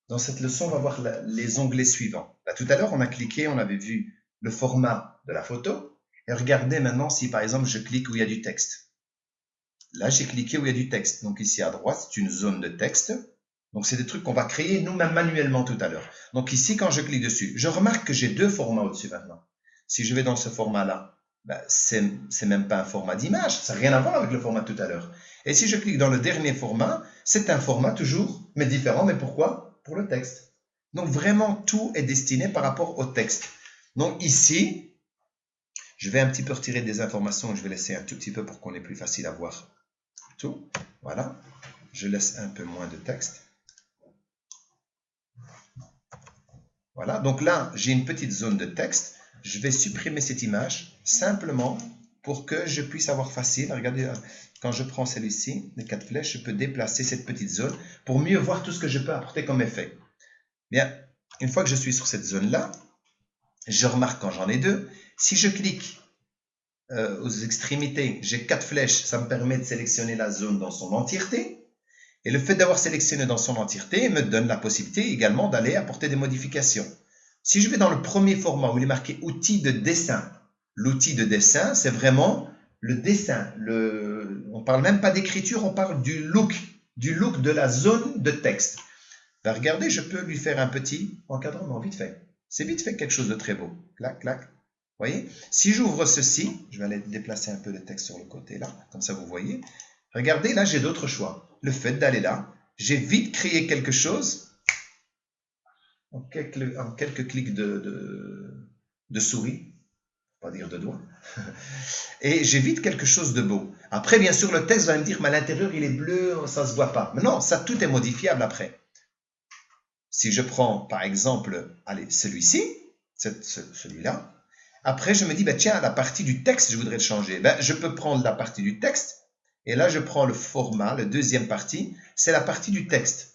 Dans cette leçon, on va voir les onglets suivants. Là, tout à l'heure, on a cliqué, on avait vu le format de la photo. Et regardez maintenant si, par exemple, je clique où il y a du texte. Là, j'ai cliqué où il y a du texte. Donc ici à droite, c'est une zone de texte. Donc c'est des trucs qu'on va créer nous-mêmes manuellement tout à l'heure. Donc ici, quand je clique dessus, je remarque que j'ai deux formats au-dessus maintenant. Si je vais dans ce format-là, ben, c'est même pas un format d'image. Ça n'a rien à voir avec le format tout à l'heure. Et si je clique dans le dernier format, c'est un format toujours, mais différent. Mais pourquoi? Pour le texte. Donc vraiment, tout est destiné par rapport au texte. Donc ici, je vais un petit peu retirer des informations. Je vais laisser un tout petit peu pour qu'on ait plus facile à voir tout. Voilà. Je laisse un peu moins de texte. Voilà. Donc là, j'ai une petite zone de texte. Je vais supprimer cette image simplement pour que je puisse avoir facile. Regardez, quand je prends celui-ci, les 4 flèches, je peux déplacer cette petite zone pour mieux voir tout ce que je peux apporter comme effet. Bien, une fois que je suis sur cette zone-là, je remarque quand j'en ai deux, si je clique aux extrémités, j'ai 4 flèches, ça me permet de sélectionner la zone dans son entièreté. Et le fait d'avoir sélectionné dans son entièreté me donne la possibilité également d'aller apporter des modifications. Si je vais dans le premier format où il est marqué outil de dessin, l'outil de dessin, c'est vraiment le dessin. On ne parle même pas d'écriture, on parle du look de la zone de texte. Ben regardez, je peux lui faire un petit encadrement, vite fait. C'est vite fait quelque chose de très beau. Clac, clac. Vous voyez? Si j'ouvre ceci, je vais aller déplacer un peu le texte sur le côté là, comme ça vous voyez. Regardez, là j'ai d'autres choix. Le fait d'aller là, j'ai vite créé quelque chose en quelques clics de souris, pas dire de doigts, et j'ai vite quelque chose de beau. Après, bien sûr, le texte va me dire, mais à l'intérieur il est bleu, ça ne se voit pas. Mais non, ça tout est modifiable après. Si je prends par exemple, allez, celui-ci, celui-là, après je me dis, bah, tiens, la partie du texte, je voudrais le changer. Ben, je peux prendre la partie du texte, et là je prends le format, la deuxième partie, c'est la partie du texte.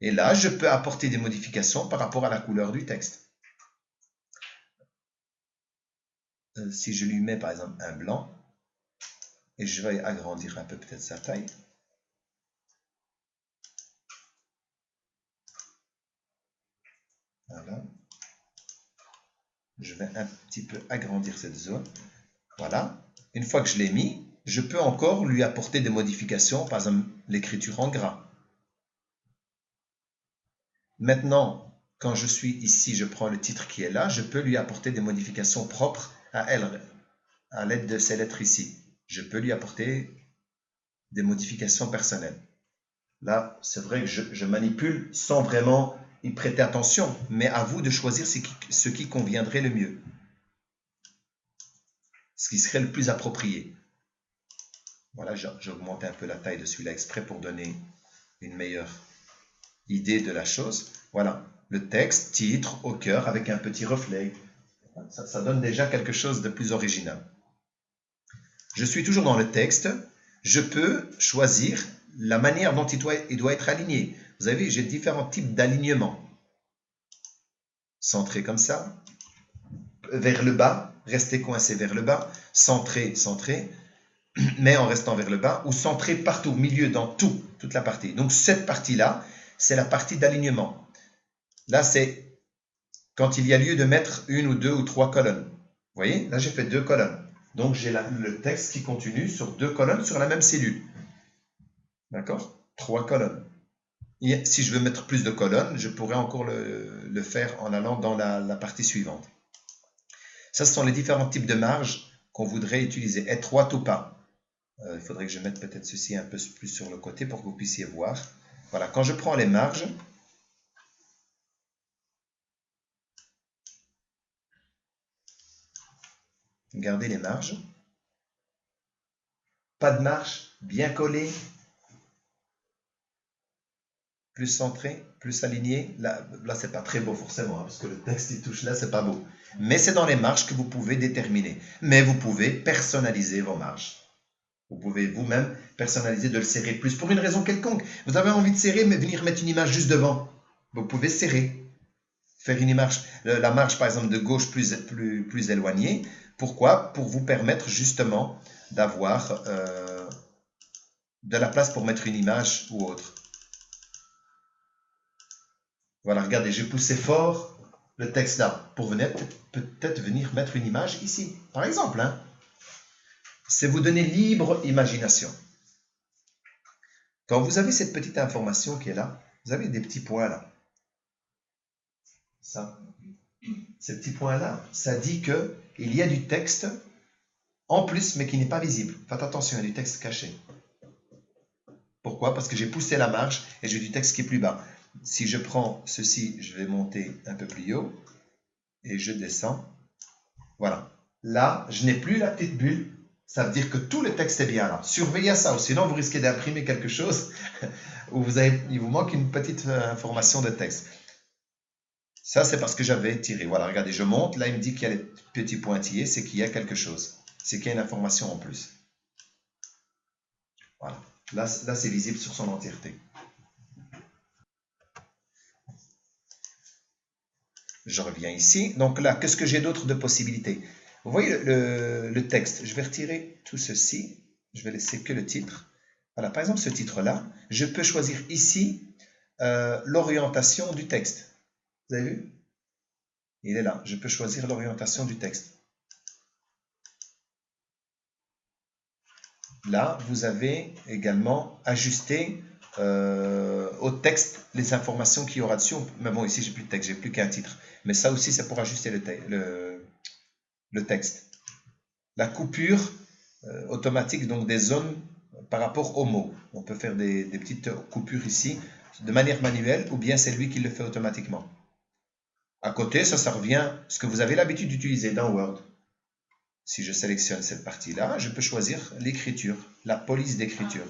Et là, je peux apporter des modifications par rapport à la couleur du texte. Si je lui mets par exemple un blanc, et je vais agrandir un peu peut-être sa taille. Voilà. Je vais un petit peu agrandir cette zone. Voilà. Une fois que je l'ai mis, je peux encore lui apporter des modifications, par exemple l'écriture en gras. Maintenant, quand je suis ici, je prends le titre qui est là, je peux lui apporter des modifications propres à elle, à l'aide de ces lettres ici. Je peux lui apporter des modifications personnelles. Là, c'est vrai que je manipule sans vraiment y prêter attention, mais à vous de choisir ce qui conviendrait le mieux, ce qui serait le plus approprié. Voilà, j'augmente un peu la taille de celui-là exprès pour donner une meilleure idée de la chose. Voilà, le texte, titre, au cœur, avec un petit reflet. Ça donne déjà quelque chose de plus original. Je suis toujours dans le texte. Je peux choisir la manière dont il doit être aligné. Vous avez, j'ai différents types d'alignement. Centré comme ça, vers le bas, rester coincé vers le bas, centré, centré, mais en restant vers le bas, ou centré partout, au milieu, dans toute la partie. Donc cette partie-là, c'est la partie d'alignement. Là, c'est quand il y a lieu de mettre une ou deux ou trois colonnes. Vous voyez, là j'ai fait 2 colonnes. Donc j'ai le texte qui continue sur 2 colonnes sur la même cellule. D'accord? 3 colonnes. Et si je veux mettre plus de colonnes, je pourrais encore le faire en allant dans la partie suivante. Ça, ce sont les différents types de marges qu'on voudrait utiliser, étroites ou pas. Il faudrait que je mette peut-être ceci un peu plus sur le côté pour que vous puissiez voir. Voilà, quand je prends les marges, regardez les marges. Pas de marge, bien collé, plus centré, plus aligné. Là c'est pas très beau forcément, hein, parce que le texte il touche là, c'est pas beau. Mais c'est dans les marges que vous pouvez déterminer. Mais vous pouvez personnaliser vos marges. Vous pouvez vous-même personnaliser, de le serrer plus pour une raison quelconque. Vous avez envie de serrer, mais venir mettre une image juste devant. Vous pouvez serrer. Faire une image, la marge par exemple de gauche plus éloignée. Pourquoi? Pour vous permettre justement d'avoir de la place pour mettre une image ou autre. Voilà, regardez, j'ai poussé fort le texte là pour peut-être venir mettre une image ici. Par exemple, hein. C'est vous donner libre imagination. Quand vous avez cette petite information qui est là, vous avez des petits points là. Ça. Ces petits points-là, ça dit qu'il y a du texte en plus, mais qui n'est pas visible. Faites attention, il y a du texte caché. Pourquoi? Parce que j'ai poussé la marge et j'ai du texte qui est plus bas. Si je prends ceci, je vais monter un peu plus haut et je descends. Voilà. Là, je n'ai plus la petite bulle. Ça veut dire que tout le texte est bien là. Surveillez ça, ou sinon vous risquez d'imprimer quelque chose où il vous manque une petite information de texte. Ça, c'est parce que j'avais tiré. Voilà, regardez, je monte. Là, il me dit qu'il y a les petits pointillés. C'est qu'il y a quelque chose. C'est qu'il y a une information en plus. Voilà. Là c'est visible sur son entièreté. Je reviens ici. Donc là, qu'est-ce que j'ai d'autre de possibilités? Vous voyez le texte. Je vais retirer tout ceci. Je vais laisser que le titre. Voilà, par exemple, ce titre-là, je peux choisir ici l'orientation du texte. Vous avez vu? Il est là. Je peux choisir l'orientation du texte. Là, vous avez également ajusté au texte les informations qu'il y aura dessus. Mais bon, ici, j'ai plus de texte, j'ai plus qu'un titre. Mais ça aussi, c'est pour ajuster le texte. La coupure automatique donc des zones par rapport aux mots. On peut faire des petites coupures ici de manière manuelle ou bien c'est lui qui le fait automatiquement. À côté, ça revient à ce que vous avez l'habitude d'utiliser dans Word. Si je sélectionne cette partie-là, je peux choisir l'écriture, la police d'écriture.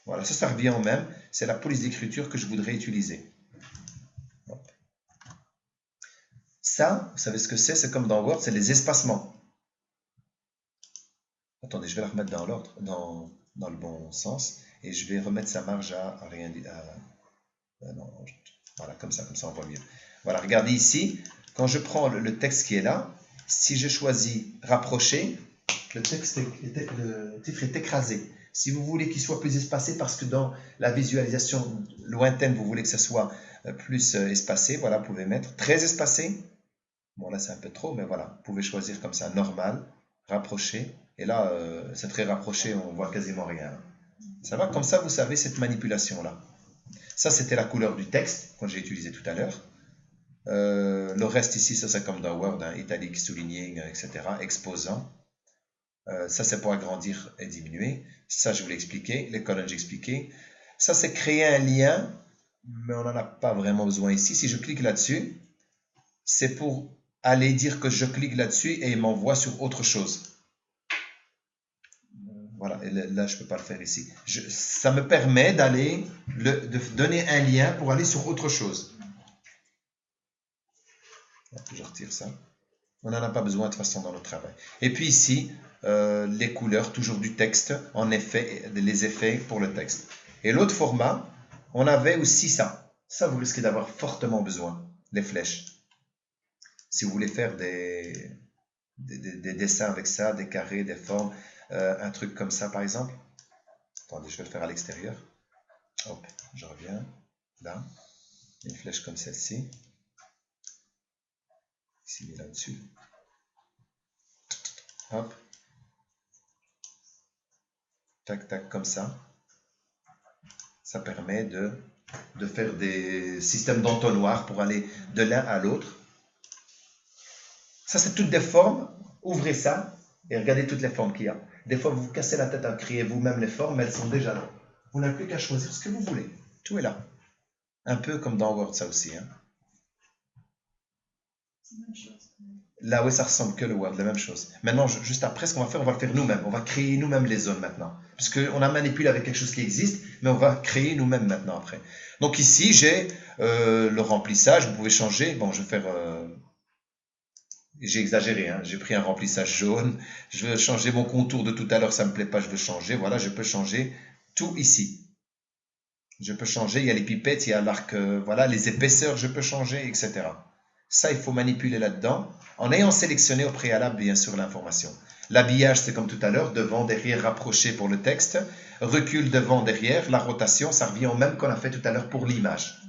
Voilà, ça revient au même. C'est la police d'écriture que je voudrais utiliser. Ça, vous savez ce que c'est? C'est comme dans Word, c'est les espacements. Attendez, je vais la remettre dans l'ordre, dans le bon sens. Et je vais remettre sa marge à rien dire. Non, voilà, comme ça on voit mieux. Voilà, regardez ici. Quand je prends le texte qui est là, si je choisis rapprocher, le titre est écrasé. Si vous voulez qu'il soit plus espacé, parce que dans la visualisation lointaine, vous voulez que ce soit plus espacé, voilà, vous pouvez mettre très espacé. Bon, là, c'est un peu trop, mais voilà, vous pouvez choisir comme ça, normal, rapprocher. Et là, c'est très rapproché, on voit quasiment rien. Ça va? Comme ça, vous savez cette manipulation-là. Ça, c'était la couleur du texte, quand j'ai utilisé tout à l'heure. Le reste ici, ça c'est comme dans Word, hein, italique, souligné, etc., exposant. Ça c'est pour agrandir et diminuer. Ça je vous l'ai expliqué, les colonnes j'ai expliqué. Ça c'est créer un lien, mais on n'en a pas vraiment besoin ici. Si je clique là-dessus, c'est pour aller dire que je clique là-dessus et il m'envoie sur autre chose. Voilà, et là je ne peux pas le faire ici. Ça me permet de donner un lien pour aller sur autre chose. Je retire ça. On n'en a pas besoin de toute façon dans notre travail. Et puis ici, les couleurs, toujours du texte, en effet, les effets pour le texte. Et l'autre format, on avait aussi ça. Ça, vous risquez d'avoir fortement besoin, les flèches. Si vous voulez faire des dessins avec ça, des carrés, des formes, un truc comme ça par exemple. Attendez, je vais le faire à l'extérieur. Hop, je reviens. Là, une flèche comme celle-ci. Ici, là-dessus. Hop. Tac, tac, comme ça. Ça permet de faire des systèmes d'entonnoir pour aller de l'un à l'autre. Ça, c'est toutes des formes. Ouvrez ça et regardez toutes les formes qu'il y a. Des fois, vous vous cassez la tête à créer vous-même les formes, mais elles sont déjà là. Vous n'avez plus qu'à choisir ce que vous voulez. Tout est là. Un peu comme dans Word, ça aussi. Hein. C'est la même chose. Là, oui, ça ressemble que le Word, la même chose. Maintenant, juste après, ce qu'on va faire, on va le faire nous-mêmes. On va créer nous-mêmes les zones maintenant. Parce qu'on a manipulé avec quelque chose qui existe, mais on va créer nous-mêmes maintenant après. Donc ici, j'ai le remplissage. Vous pouvez changer. Bon, je vais faire... j'ai exagéré, hein. J'ai pris un remplissage jaune. Je veux changer mon contour de tout à l'heure, ça ne me plaît pas, je veux changer. Voilà, je peux changer tout ici. Je peux changer, il y a les pipettes, il y a l'arc, voilà, les épaisseurs, je peux changer, etc. Ça, il faut manipuler là-dedans, en ayant sélectionné au préalable, bien sûr, l'information. L'habillage, c'est comme tout à l'heure, devant, derrière, rapproché pour le texte. Recul, devant, derrière. La rotation, ça revient au même qu'on a fait tout à l'heure pour l'image.